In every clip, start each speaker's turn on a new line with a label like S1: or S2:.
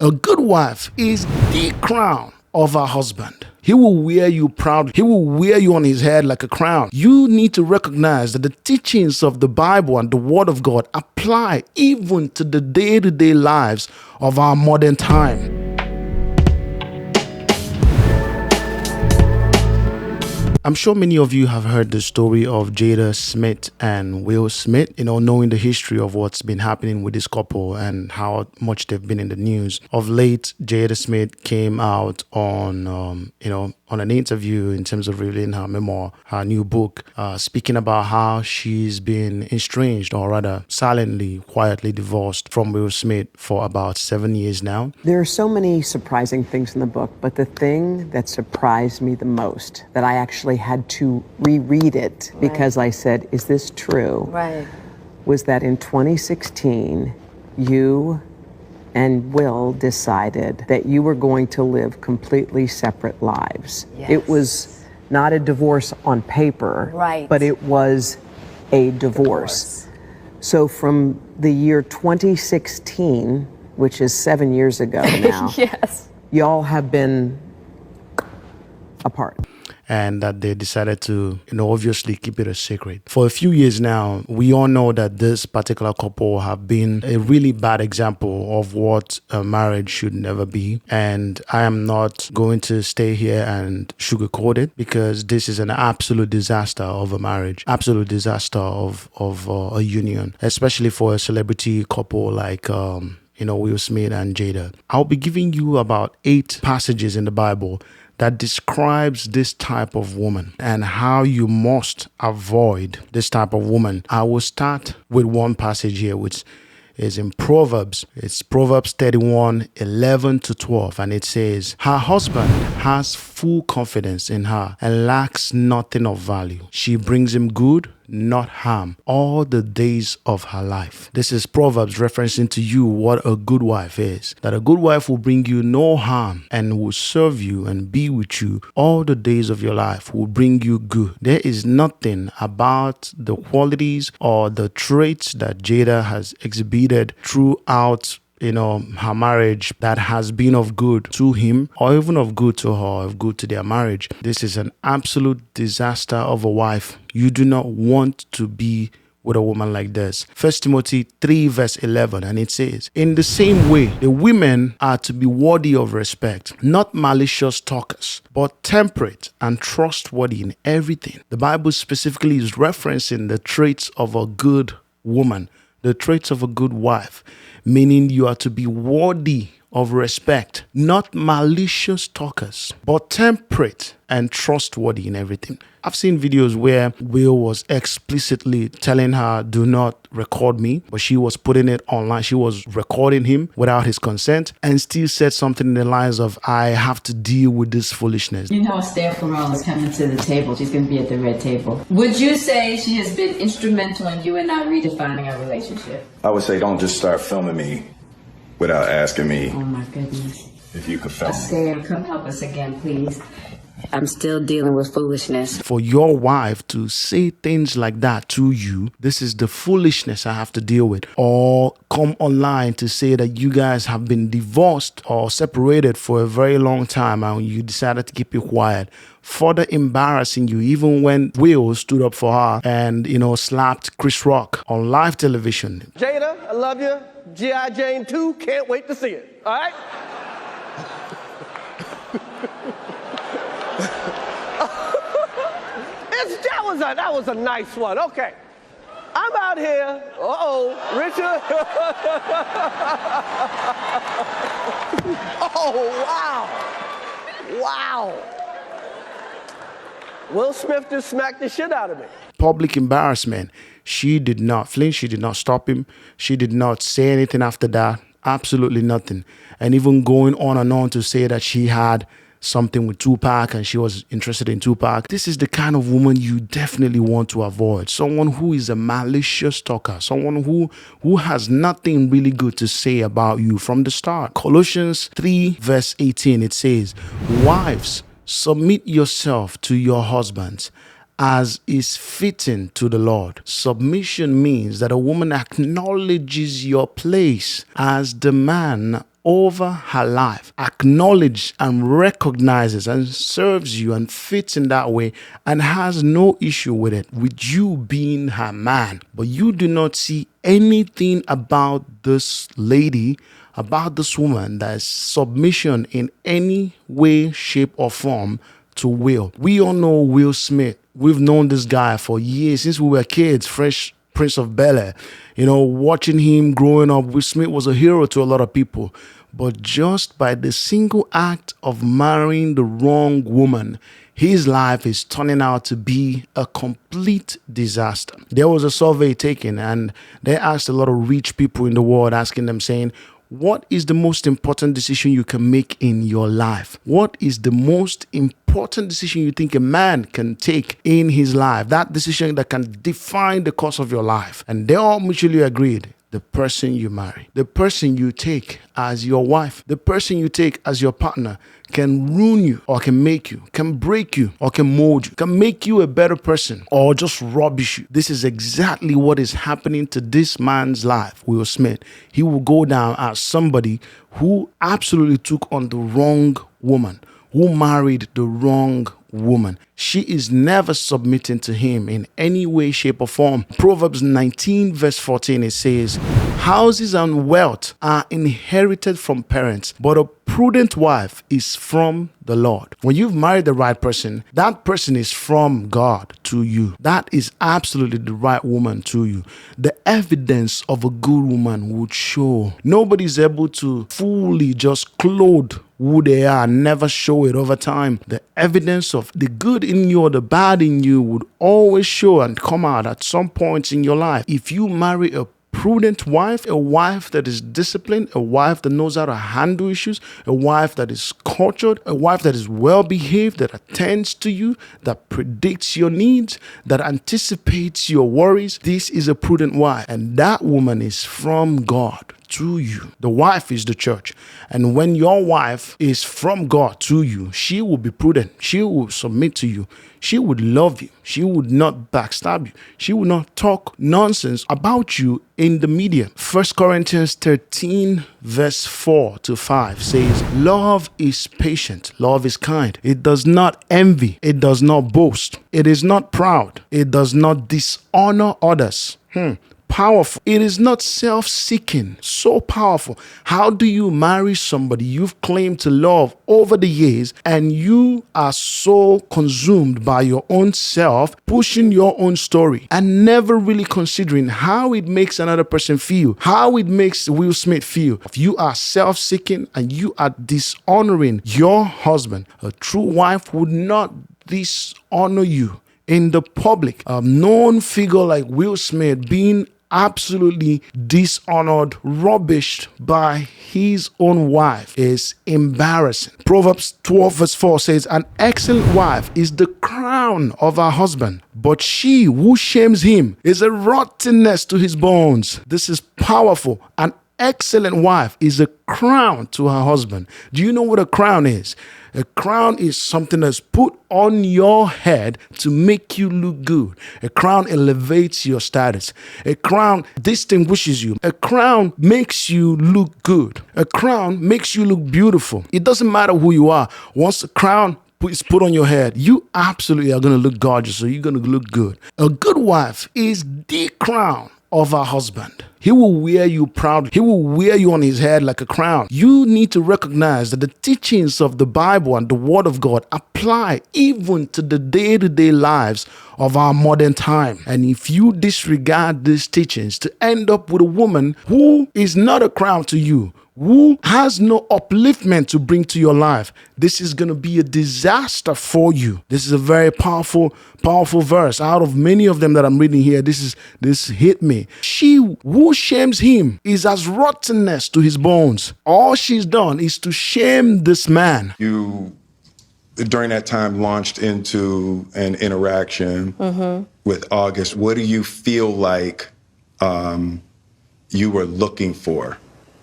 S1: A good wife is the crown of her husband. He will wear you proud. He will wear you on his head like a crown. You need to recognize that the teachings of the Bible and the Word of God apply even to the day-to-day lives of our modern time. I'm sure many of you have heard the story of Jada Smith and Will Smith, knowing the history of what's been happening with this couple and how much they've been in the news. Of late, Jada Smith came out on an interview in terms of revealing her memoir, her new book, speaking about how she's been estranged, or rather silently, quietly divorced from Will Smith for about 7 years now.
S2: There are so many surprising things in the book, but the thing that surprised me the most, that I actually had to reread it because I said, is this true?
S3: Right.
S2: Was that in 2016, you and Will decided that you were going to live completely separate lives.
S3: Yes.
S2: It was not a divorce on paper,
S3: right,
S2: but it was a divorce. So from the year 2016, which is 7 years ago now,
S3: yes,
S2: y'all have been apart.
S1: And that they decided to, obviously keep it a secret. For a few years now, we all know that this particular couple have been a really bad example of what a marriage should never be. And I am not going to stay here and sugarcoat it, because this is an absolute disaster of a marriage, absolute disaster of a union, especially for a celebrity couple like Will Smith and Jada. I'll be giving you about 8 passages in the Bible that describes this type of woman and how you must avoid this type of woman. I will start with one passage here, which is in Proverbs. It's Proverbs 31:11-12, and it says, her husband has full confidence in her and lacks nothing of value. She brings him good, not harm, all the days of her life. This is Proverbs referencing to you what a good wife is. That a good wife will bring you no harm and will serve you and be with you all the days of your life, will bring you good. There is nothing about the qualities or the traits that Jada has exhibited throughout her marriage that has been of good to him, or even of good to her, of good to their marriage. This is an absolute disaster of a wife. You do not want to be with a woman like this. 1 Timothy 3:11, and it says, in the same way, the women are to be worthy of respect, not malicious talkers, but temperate and trustworthy in everything. The Bible specifically is referencing the traits of a good woman, the traits of a good wife, meaning you are to be worthy of respect, not malicious talkers, but temperate and trustworthy in everything. I've seen videos where Will was explicitly telling her, do not record me, but she was putting it online. She was recording him without his consent and still said something in the lines of, I have to deal with this foolishness.
S4: You know, Steph Farrell is coming to the table. She's going to be at the red table. Would you say she has been instrumental in you and I redefining our relationship?
S5: I would say don't just start filming me without asking me.
S4: Oh my goodness.
S5: If you could film me.
S4: Sam, come help us again, please. I'm still dealing with foolishness.
S1: For your wife to say things like that to you, this is the foolishness I have to deal with. Or come online to say that you guys have been divorced or separated for a very long time and you decided to keep it quiet. Further embarrassing you, even when Will stood up for her and, slapped Chris Rock on live television.
S6: Jada, I love you. G.I. Jane 2, can't wait to see it. All right? That was a nice one. Okay. I'm out here. Richard. Oh, wow. Will Smith just smacked the shit out of me.
S1: Public embarrassment. She did not flinch. She did not stop him. She did not say anything after that. Absolutely nothing. And even going on and on to say that she had something with Tupac and she was interested in Tupac. This is the kind of woman you definitely want to avoid. Someone who is a malicious talker, someone who has nothing really good to say about you from the start. Colossians 3:18, it says, wives, submit yourself to your husbands as is fitting to the Lord. Submission means that a woman acknowledges your place as the man over her life acknowledges and recognizes and serves you and fits in that way and has no issue with it, with you being her man, but you do not see anything about this lady, about this woman, that is submission in any way, shape, or form to Will. We all know Will Smith. We've known this guy for years, since we were kids, Fresh Prince of Bel-Air. You know, watching him growing up, Will Smith was a hero to a lot of people. But just by the single act of marrying the wrong woman, his life is turning out to be a complete disaster. There was a survey taken and they asked a lot of rich people in the world, asking them, saying, what is the most important decision you can make in your life? What is the most important decision you think a man can take in his life? That decision that can define the course of your life. And they all mutually agreed. The person you marry, the person you take as your wife, the person you take as your partner can ruin you or can make you, can break you or can mold you, can make you a better person or just rubbish you. This is exactly what is happening to this man's life, Will Smith. He will go down as somebody who absolutely took on the wrong woman, who married the wrong woman. She is never submitting to him in any way, shape, or form. Proverbs 19 verse 14, it says, houses and wealth are inherited from parents, but a prudent wife is from the Lord. When you've married the right person, that person is from God to you. That is absolutely the right woman to you. The evidence of a good woman would show. Nobody's able to fully just clothe who they are, never show it over time. The evidence of the good in you or the bad in you would always show and come out at some point in your life. If you marry a prudent wife, a wife that is disciplined, a wife that knows how to handle issues, a wife that is cultured, a wife that is well behaved, that attends to you, that predicts your needs, that anticipates your worries. This is a prudent wife, and that woman is from God to you. The wife is the church. And when your wife is from God to you, she will be prudent. She will submit to you. She would love you. She would not backstab you. She would not talk nonsense about you in the media. 1 Corinthians 13 verse 4 to 5 says, love is patient. Love is kind. It does not envy. It does not boast. It is not proud. It does not dishonor others. Powerful. It is not self-seeking. So powerful. How do you marry somebody you've claimed to love over the years and you are so consumed by your own self, pushing your own story and never really considering how it makes another person feel, how it makes Will Smith feel? If you are self-seeking and you are dishonoring your husband, a true wife would not dishonor you in the public. A known figure like Will Smith being absolutely dishonored, rubbished by his own wife is embarrassing. Proverbs 12 verse 4 says, an excellent wife is the crown of her husband, but she who shames him is a rottenness to his bones. This is powerful. An excellent wife is a crown to her husband. Do you know what a crown is? A crown is something that's put on your head to make you look good. A crown elevates your status. A crown distinguishes you. A crown makes you look good. A crown makes you look beautiful. It doesn't matter who you are. Once a crown is put on your head, you absolutely are going to look gorgeous, so you're going to look good. A good wife is the crown of her husband. He will wear you proud. He will wear you on his head like a crown. You need to recognize that the teachings of the Bible and the Word of God apply even to the day-to-day lives of our modern time. And if you disregard these teachings to end up with a woman who is not a crown to you, who has no upliftment to bring to your life, this is going to be a disaster for you. This is a very powerful verse. Out of many of them that I'm reading here, this hit me. She who shames him is as rottenness to his bones. All she's done is to shame this man.
S5: You, during that time, launched into an interaction with August. What do you feel like you were looking for?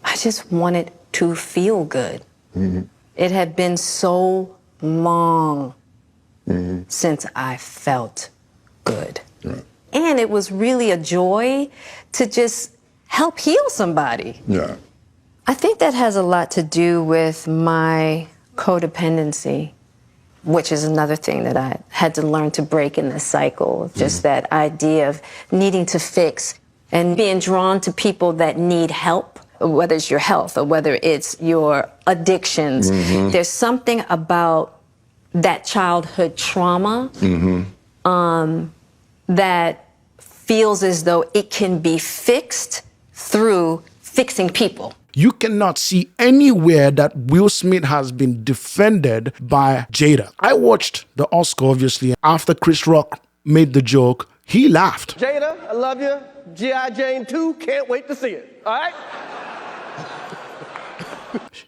S3: I just wanted to feel good. It had been so long since I felt good.
S5: Right.
S3: And it was really a joy to just help heal somebody.
S5: Yeah.
S3: I think that has a lot to do with my codependency, which is another thing that I had to learn to break in this cycle. Just that idea of needing to fix and being drawn to people that need help, whether it's your health or whether it's your addictions. There's something about that childhood trauma that feels as though it can be fixed through fixing people.
S1: You cannot see anywhere that Will Smith has been defended by Jada. I watched the Oscar, obviously, after Chris Rock made the joke. He laughed.
S6: Jada, I love you. G.I. Jane 2, can't wait to see it. All right?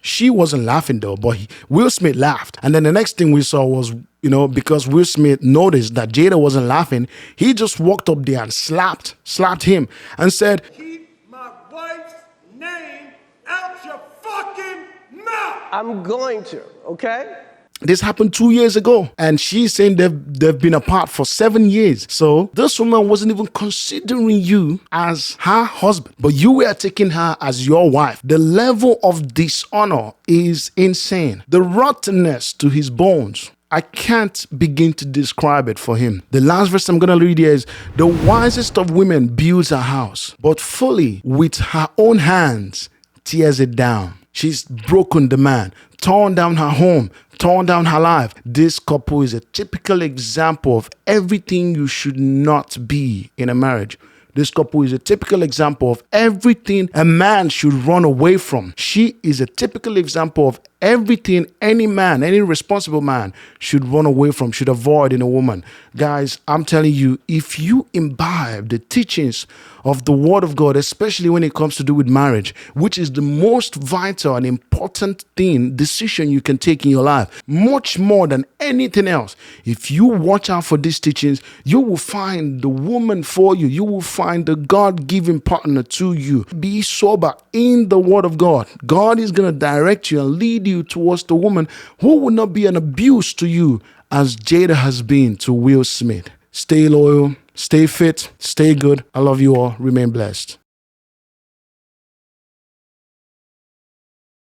S1: She wasn't laughing though, but Will Smith laughed. And then the next thing we saw was, because Will Smith noticed that Jada wasn't laughing, he just walked up there and slapped him and said,
S7: "Keep my wife's name out your fucking mouth."
S6: I'm going to, okay?
S1: This happened 2 years ago, and she's saying they've been apart for 7 years. So this woman wasn't even considering you as her husband, but you were taking her as your wife. The level of dishonor is insane. The rottenness to his bones, I can't begin to describe it for him. The last verse I'm going to read here is, "The wisest of women builds a house, but fully with her own hands tears it down." She's broken the man, torn down her home, torn down her life. This couple is a typical example of everything you should not be in a marriage. This couple is a typical example of everything a man should run away from. She is a typical example of everything any man, any responsible man should run away from, should avoid in a woman. Guys, I'm telling you, if you imbibe the teachings of the Word of God, especially when it comes to do with marriage, which is the most vital and important decision you can take in your life, much more than anything else, if you watch out for these teachings, you will find the woman for you. You will find the God-given partner to you. Be sober in the Word of God. God is going to direct you and lead you towards the woman who will not be an abuse to you as Jada has been to Will Smith. Stay loyal, stay fit, stay good. I love you all. Remain blessed.